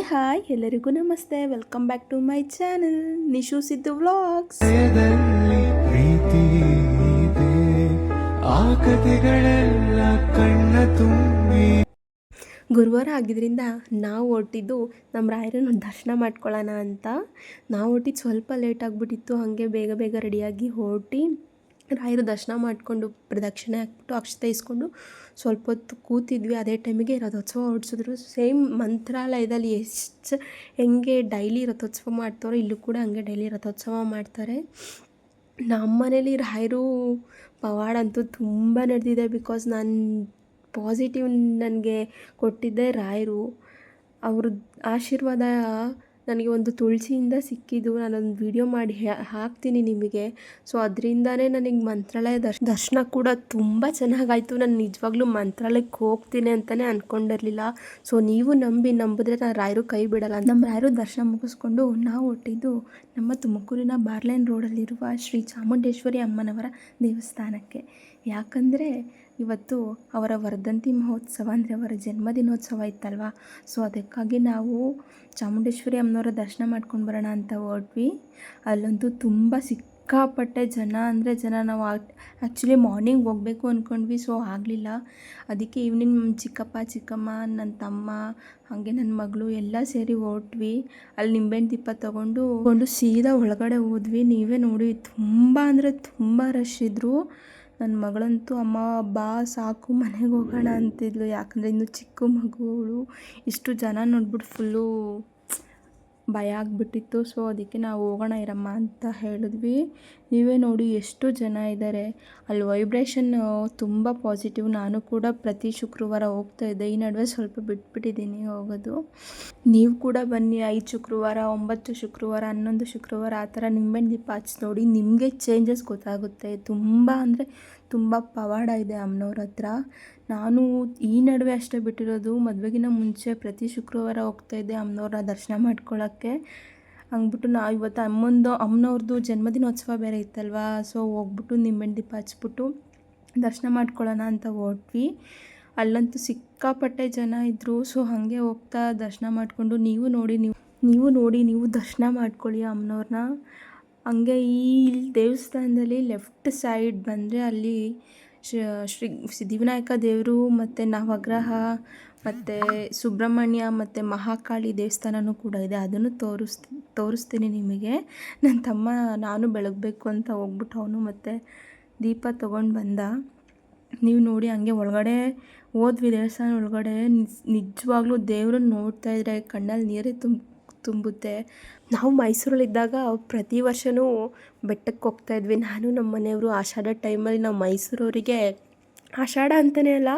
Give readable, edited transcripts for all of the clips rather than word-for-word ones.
Hi ಎಲ್ಲರಿಗೂ ನಮಸ್ತೆ, welcome back to my channel Nishu Siddu vlogs. ಗುರುವಾರ ಆಗಿದ್ದರಿಂದ ನಾವು ಹೊರಟಿದ್ದು ನಮ್ಮ ರಾಯರನ್ನು ದರ್ಶನ ಮಾಡ್ಕೊಳ್ಳೋಣ ಅಂತ. ನಾವು ಹೊರಟಿದ್ದು ಸ್ವಲ್ಪ ಲೇಟ್ ಆಗಿಬಿಟ್ಟಿತ್ತು. ಹಾಗೆ ಬೇಗ ಬೇಗ ರೆಡಿಯಾಗಿ ಹೊರಟಿ ರಾಯರ ದರ್ಶನ ಮಾಡಿಕೊಂಡು ಪ್ರದಕ್ಷಿಣೆ ಹಾಕ್ಬಿಟ್ಟು ಅಕ್ಷತೆ ಇಸ್ಕೊಂಡು ಸ್ವಲ್ಪ ಹೊತ್ತು ಕೂತಿದ್ವಿ. ಅದೇ ಟೈಮಿಗೆ ರಥೋತ್ಸವ ಹೊರಡಿಸಿದ್ರು. ಸೇಮ್ ಮಂತ್ರಾಲಯದಲ್ಲಿ ಹೆಂಗೆ ಡೈಲಿ ರಥೋತ್ಸವ ಮಾಡ್ತಾರೋ ಇಲ್ಲೂ ಕೂಡ ಹಂಗೆ ಡೈಲಿ ರಥೋತ್ಸವ ಮಾಡ್ತಾರೆ. ನಮ್ಮ ಮನೇಲಿ ರಾಯರು ಪವಾಡ ಅಂತೂ ತುಂಬ ನಡೆದಿದೆ. ಬಿಕಾಸ್ ನಾನು ಪಾಸಿಟಿವ್ ನನಗೆ ಕೊಟ್ಟಿದ್ದೆ ರಾಯರು. ಅವ್ರ ಆಶೀರ್ವಾದ ನನಗೆ ಒಂದು ತುಳಸಿಯಿಂದ ಸಿಕ್ಕಿದ್ದು. ನಾನೊಂದು ವಿಡಿಯೋ ಮಾಡಿ ಹಾಕ್ತೀನಿ ನಿಮಗೆ. ಸೊ ಅದರಿಂದನೇ ನನಗೆ ಮಂತ್ರಾಲಯ ದರ್ಶನ ಕೂಡ ತುಂಬ ಚೆನ್ನಾಗಾಯಿತು. ನಾನು ನಿಜವಾಗ್ಲೂ ಮಂತ್ರಾಲಯಕ್ಕೆ ಹೋಗ್ತೀನಿ ಅಂತಲೇ ಅಂದ್ಕೊಂಡಿರಲಿಲ್ಲ. ಸೊ ನೀವು ನಂಬಿದ್ರೆ ನಾನು ರಾಯರು ಕೈ ಬಿಡಲ್ಲ. ನಮ್ಮ ರಾಯರು ದರ್ಶನ ಮುಗಿಸ್ಕೊಂಡು ನಾವು ಹೊರಟಿದ್ದು ನಮ್ಮ ತುಮಕೂರಿನ ಬಾರ್ಲೈನ್ ರೋಡಲ್ಲಿರುವ ಶ್ರೀ ಚಾಮುಂಡೇಶ್ವರಿ ಅಮ್ಮನವರ ದೇವಸ್ಥಾನಕ್ಕೆ. ಯಾಕಂದರೆ ಇವತ್ತು ಅವರ ವರ್ಧಂತಿ ಮಹೋತ್ಸವ, ಅಂದರೆ ಅವರ ಜನ್ಮದಿನೋತ್ಸವ ಇತ್ತಲ್ವ. ಸೊ ಅದಕ್ಕಾಗಿ ನಾವು ಚಾಮುಂಡೇಶ್ವರಿ ಅಮ್ಮನವರ ದರ್ಶನ ಮಾಡ್ಕೊಂಡು ಬರೋಣ ಅಂತ ಹೊರಟ್ವಿ. ಅಲ್ಲಂತೂ ತುಂಬ ಸಿಕ್ಕಾಪಟ್ಟೆ ಜನ ಅಂದರೆ ಜನ. ನಾವು ಆ್ಯಕ್ಚುಲಿ ಮಾರ್ನಿಂಗ್ ಹೋಗಬೇಕು ಅಂದ್ಕೊಂಡ್ವಿ. ಸೊ ಆಗಲಿಲ್ಲ. ಅದಕ್ಕೆ ಈವ್ನಿಂಗ್ ನಮ್ಮ ಚಿಕ್ಕಪ್ಪ ಚಿಕ್ಕಮ್ಮ ನನ್ನ ತಮ್ಮ ಹಾಗೆ ನನ್ನ ಮಗಳು ಎಲ್ಲ ಸೇರಿ ಹೊರಟ್ವಿ. ಅಲ್ಲಿ ನಿಂಬೆಹಣ್ಣು ದೀಪ ತೊಗೊಂಡು ಸೀದಾ ಒಳಗಡೆ ಹೋದ್ವಿ. ನೀವೇ ನೋಡಿ ತುಂಬ ಅಂದರೆ ತುಂಬ ರಶ್ ಇದ್ದರು. ನನ್ನ ಮಗಳಂತೂ ಅಮ್ಮ ಬಾ ಸಾಕು ಮನೆಗೆ ಹೋಗೋಣ ಅಂತಿದ್ಲು. ಯಾಕಂದರೆ ಇನ್ನು ಚಿಕ್ಕ ಮಗುಗಳು ಇಷ್ಟು ಜನ ನೋಡ್ಬಿಟ್ಟು ಫುಲ್ಲು ಭಯ ಆಗಿಬಿಟ್ಟಿತ್ತು. ಸೊ ಅದಕ್ಕೆ ನಾವು ಹೋಗೋಣ ಇರಮ್ಮ ಅಂತ ಹೇಳಿದ್ವಿ. ನೀವೇ ನೋಡಿ ಎಷ್ಟು ಜನ ಇದ್ದಾರೆ. ಅಲ್ಲಿ ವೈಬ್ರೇಷನ್ ತುಂಬ ಪಾಸಿಟಿವ್. ನಾನು ಕೂಡ ಪ್ರತಿ ಶುಕ್ರವಾರ ಹೋಗ್ತಾಯಿದ್ದೆ. ಈ ನಡುವೆ ಸ್ವಲ್ಪ ಬಿಟ್ಬಿಟ್ಟಿದ್ದೀನಿ ಹೋಗೋದು. ನೀವು ಕೂಡ ಬನ್ನಿ. 5 ಶುಕ್ರವಾರ, 9 ಶುಕ್ರವಾರ, 11 ಶುಕ್ರವಾರ ಆ ಥರ ನಿಂಬೆಹಣ್ಣು ದೀಪ ಹಚ್ಚಿ ನೋಡಿ. ನಿಮಗೆ ಚೇಂಜಸ್ ಗೊತ್ತಾಗುತ್ತೆ. ತುಂಬ ಅಂದರೆ ತುಂಬ ಪವಾಡ ಇದೆ ಅಮ್ಮನವ್ರ ಹತ್ರ. ನಾನು ಈ ನಡುವೆ ಅಷ್ಟೇ ಬಿಟ್ಟಿರೋದು. ಮದುವೆಗಿನ ಮುಂಚೆ ಪ್ರತಿ ಶುಕ್ರವಾರ ಹೋಗ್ತಾಯಿದ್ದೆ ಅಮ್ಮನವ್ರ ದರ್ಶನ ಮಾಡ್ಕೊಳ್ಳೋಕ್ಕೆ. ಹಂಗ್ಬಿಟ್ಟು ನಾವು ಇವತ್ತು ಅಮ್ಮನವ್ರದ್ದು ಜನ್ಮದಿನೋತ್ಸವ ಬೇರೆ ಇತ್ತಲ್ವ. ಸೊ ಹೋಗ್ಬಿಟ್ಟು ನಿಂಬೆಹಣ್ಣು ದೀಪ ಹಚ್ಬಿಟ್ಟು ದರ್ಶನ ಮಾಡ್ಕೊಳ್ಳೋಣ ಅಂತ ಹೊರಟ್ವಿ. ಅಲ್ಲಂತೂ ಸಿಕ್ಕಾಪಟ್ಟೆ ಜನ ಇದ್ದರು. ಸೊ ಹಾಗೆ ಹೋಗ್ತಾ ದರ್ಶನ ಮಾಡಿಕೊಂಡು ನೀವು ದರ್ಶನ ಮಾಡ್ಕೊಳ್ಳಿ ಅಮ್ಮನವ್ರನ್ನ. ಹಂಗೆ ಈ ದೇವಸ್ಥಾನದಲ್ಲಿ ಲೆಫ್ಟ್ ಸೈಡ್ ಬಂದರೆ ಅಲ್ಲಿ ಶ್ರೀ ಸಿದ್ಧಿವಿನಾಯಕ ದೇವರು ಮತ್ತು ನವಗ್ರಹ ಮತ್ತು ಸುಬ್ರಹ್ಮಣ್ಯ ಮತ್ತು ಮಹಾಕಾಳಿ ದೇವಸ್ಥಾನವೂ ಕೂಡ ಇದೆ. ಅದನ್ನು ತೋರಿಸ್ತೀನಿ ನಿಮಗೆ. ನನ್ನ ತಮ್ಮ ನಾನು ಬೆಳಗಬೇಕು ಅಂತ ಹೋಗ್ಬಿಟ್ಟು ಅವನು ಮತ್ತು ದೀಪ ತೊಗೊಂಡು ಬಂದ. ನೀವು ನೋಡಿ ಹಂಗೆ ಒಳಗಡೆ ಹೋದ್ವಿ. ದೇವಸ್ಥಾನ ಒಳಗಡೆ ನಿಜವಾಗ್ಲೂ ದೇವ್ರನ್ನ ನೋಡ್ತಾಯಿದ್ರೆ ಕಣ್ಣಲ್ಲಿ ನೀರೇ ತುಂಬುತ್ತೆ. ನಾವು ಮೈಸೂರಲ್ಲಿದ್ದಾಗ ಪ್ರತಿ ವರ್ಷವೂ ಬೆಟ್ಟಕ್ಕೆ ಹೋಗ್ತಾಯಿದ್ವಿ. ನಾನು ನಮ್ಮ ಮನೆಯವರು ಆಷಾಢ ಟೈಮಲ್ಲಿ ನಾವು ಮೈಸೂರವರಿಗೆ ಆಷಾಢ ಅಂತಲೇ ಅಲ್ಲ,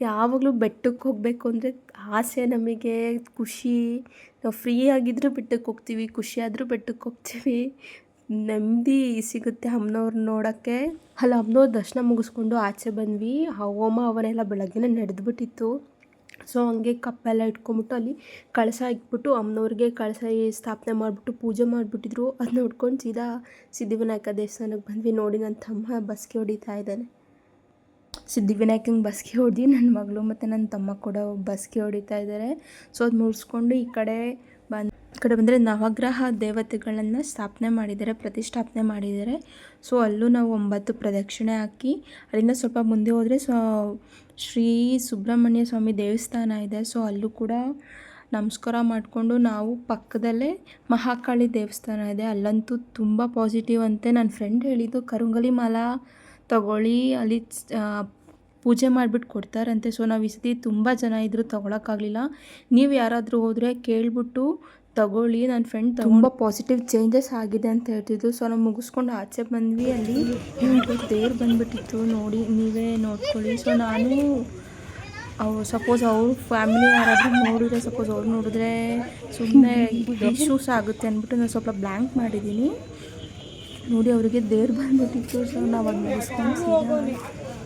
ಯಾವಾಗಲೂ ಬೆಟ್ಟಕ್ಕೆ ಹೋಗಬೇಕು ಅಂದರೆ ಆಸೆ ನಮಗೆ, ಖುಷಿ. ನಾವು ಫ್ರೀ ಆಗಿದ್ದರೂ ಬೆಟ್ಟಕ್ಕೆ ಹೋಗ್ತೀವಿ, ಖುಷಿಯಾದರೂ ಬೆಟ್ಟಕ್ಕೆ ಹೋಗ್ತೀವಿ. ನೆಮ್ಮದಿ ಸಿಗುತ್ತೆ ಅಮ್ಮನವ್ರನ್ನ ನೋಡೋಕ್ಕೆ. ಅಲ್ಲಿ ಅಮ್ಮನವ್ರ ದರ್ಶನ ಮುಗಿಸ್ಕೊಂಡು ಆಚೆ ಬಂದ್ವಿ. ಹೋಮ ಅವನ್ನೆಲ್ಲ ಬೆಳಗ್ಗೆನೇ ನಡೆದ್ಬಿಟ್ಟಿತ್ತು. ಸೊ ಹಂಗೆ ಕಪ್ಪೆಲ್ಲ ಇಟ್ಕೊಂಬಿಟ್ಟು ಅಲ್ಲಿ ಕಳಶ ಇಟ್ಬಿಟ್ಟು ಅಮ್ಮನವ್ರಿಗೆ ಕಳಶ ಸ್ಥಾಪನೆ ಮಾಡಿಬಿಟ್ಟು ಪೂಜೆ ಮಾಡಿಬಿಟ್ಟಿದ್ರು. ಅದು ನೋಡ್ಕೊಂಡು ಸೀದಾ ಸಿದ್ಧಿವಿನಾಯಕ ದೇವಸ್ಥಾನಕ್ಕೆ ಬಂದ್ವಿ. ನೋಡಿ ನನ್ನ ತಮ್ಮ ಬಸ್ಗೆ ಹೊಡಿತಾ ಇದ್ದಾನೆ. ಸಿದ್ಧಿವಿನಾಯಕಂಗೆ ಬಸ್ಗೆ ಹೊಡೆದು ನನ್ನ ಮಗಳು ಮತ್ತು ನನ್ನ ತಮ್ಮ ಕೂಡ ಬಸ್ಗೆ ಹೊಡಿತಾ ಇದ್ದಾರೆ. ಸೊ ಅದು ಮುಗಿಸ್ಕೊಂಡು ಈ ಕಡೆ ಬಂದರೆ ನವಗ್ರಹ ದೇವತೆಗಳನ್ನು ಪ್ರತಿಷ್ಠಾಪನೆ ಮಾಡಿದ್ದಾರೆ. ಸೊ ಅಲ್ಲೂ ನಾವು 9 ಪ್ರದಕ್ಷಿಣೆ ಹಾಕಿ ಅಲ್ಲಿಂದ ಸ್ವಲ್ಪ ಮುಂದೆ ಹೋದರೆ ಶ್ರೀ ಸುಬ್ರಹ್ಮಣ್ಯ ಸ್ವಾಮಿ ದೇವಸ್ಥಾನ ಇದೆ. ಸೊ ಅಲ್ಲೂ ಕೂಡ ನಮಸ್ಕಾರ ಮಾಡಿಕೊಂಡು ನಾವು ಪಕ್ಕದಲ್ಲೇ ಮಹಾಕಾಳಿ ದೇವಸ್ಥಾನ ಇದೆ. ಅಲ್ಲಂತೂ ತುಂಬ ಪಾಸಿಟಿವ್ ಅಂತೆ. ನನ್ನ ಫ್ರೆಂಡ್ ಹೇಳಿದ್ದು ಕರುಂಗಲಿ ಮಾಲ ತಗೊಳ್ಳಿ, ಅಲ್ಲಿ ಪೂಜೆ ಮಾಡಿಬಿಟ್ಟು ಕೊಡ್ತಾರಂತೆ. ಸೊ ನಾವು ಈ ಸತಿ ತುಂಬ ಜನ ಇದ್ದರೂ ತೊಗೊಳಕ್ಕಾಗಲಿಲ್ಲ. ನೀವು ಯಾರಾದರೂ ಹೋದರೆ ಕೇಳಿಬಿಟ್ಟು ತಗೊಳ್ಳಿ. ನನ್ನ ಫ್ರೆಂಡ್ ತುಂಬ ಪಾಸಿಟಿವ್ ಚೇಂಜಸ್ ಆಗಿದೆ ಅಂತ ಹೇಳ್ತಿದ್ರು. ಸೊ ನಾವು ಮುಗಿಸ್ಕೊಂಡು ಆಚೆ ಬಂದ್ವಿ. ಅಲ್ಲಿ ದೇವ್ರು ಬಂದುಬಿಟ್ಟಿತ್ತು. ನೀವೇ ನೋಡ್ಕೊಳ್ಳಿ. ಸೊ ನಾನು ಸಪೋಸ್ ಅವ್ರ ಫ್ಯಾಮಿಲಿ ಯಾರಾದರೂ ನೋಡಿದ್ರೆ, ಅವ್ರು ನೋಡಿದ್ರೆ ಸುಮ್ಮನೆ ಇಶ್ಯೂಸ್ ಆಗುತ್ತೆ ಅಂದ್ಬಿಟ್ಟು ನಾನು ಸ್ವಲ್ಪ ಬ್ಲ್ಯಾಂಕ್ ಮಾಡಿದ್ದೀನಿ. ನೋಡಿ ಅವರಿಗೆ ದೇವ್ರು ಬಂದುಬಿಟ್ಟಿತ್ತು. ಸೊ ನಾವು ಅದು ಮುಗಿಸ್ಕೊಂಡು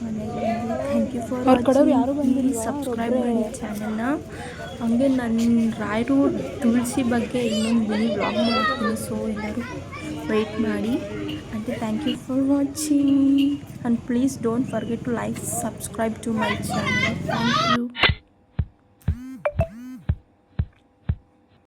ಮನೆಗೆ thank you for watching. Please subscribe ಮಾಡಿ ಚಾನಲ್ನ. ಹಾಗೆ ನನ್ನ ರಾಯರು ತುಳಸಿ ಬಗ್ಗೆ ಇನ್ನೊಂದು ಮಿನಿ ವ್ಲಾಗ್ ಮಾಡ್ತೀನಿ, ಸೊ ಎಲ್ಲರೂ ವೆಯ್ಟ್ ಮಾಡಿ. and thank you for watching, and please don't forget to like, subscribe to my channel. Thank you.